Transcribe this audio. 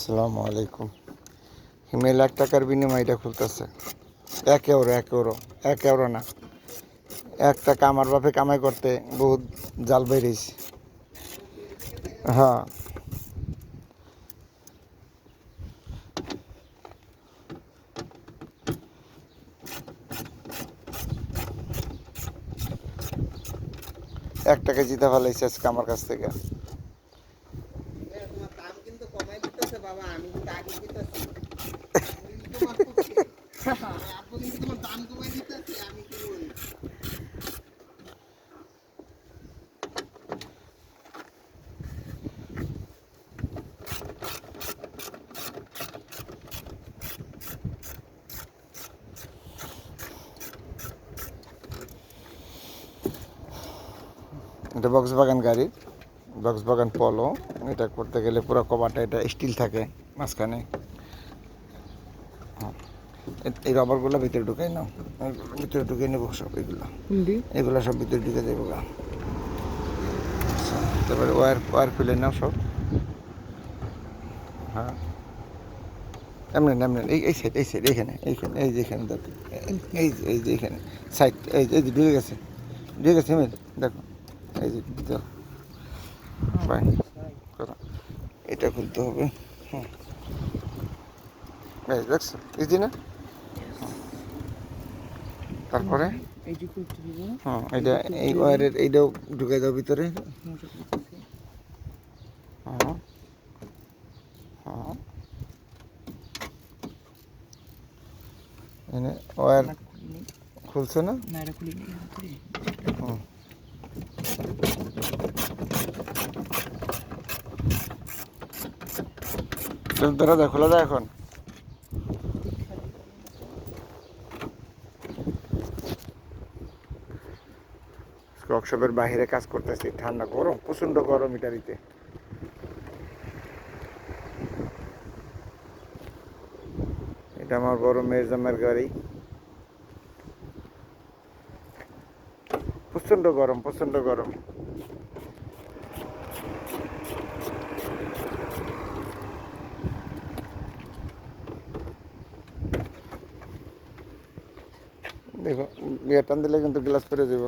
আসসালামু আলাইকুম। হিমেল 1 টাকার বিনিময়ে এটা খুলতেছে 1 ইউরো 1 ইউরো 1 ইউরো না, 1 টাকা আমার বাপে কামাই করতে বহুত জাল বেরিয়েছে। হ্যাঁ, এক টাকা জিতে ফেলাইছে আজকে আমার কাছ থেকে। এটা বক্সবাগান গাড়ি, বক্সবাগান পলো। এটা করতে গেলে পুরো কভারটা এটা স্টিল থাকে মাঝখানে। এই রবারগুলো ভিতরে ঢুকাই না, ভিতরে ঢুকে নেবো সব। এগুলো সব ভিতরে ঢুকে দেবো গা। তারপরে ওয়ার ওয়ার খুলে নাও সব। হ্যাঁ, এমনি এমনি এই সাইড এইখানে এই যে এখানে দেখো, এই যে এখানে সাইড এই যে ঢুকে গেছে এমনি দেখো, এই যে দেখো ভাই করো। এটা খুলতে হবে। হুম, এই দেখছো ইজি না? তারপরে হুম, এটা এই ওয়ারের এইটাও ঢুকে দাও ভিতরে। হুম হুম, এনে ওয়ার খুলছে না? হুম, ধরা যায়, খোলা যায় এখন। ওয়ার্কশপের বাইরে কাজ করতেছি, ঠান্ডা গরম, প্রচণ্ড গরম ইটালিতে। এটা আমার বড় মেয়ের জামার গাড়ি। প্রচণ্ড গরম, প্রচণ্ড গরম। দেখো বিয়ে টান দিলে কিন্তু গ্লাস পরে যাব।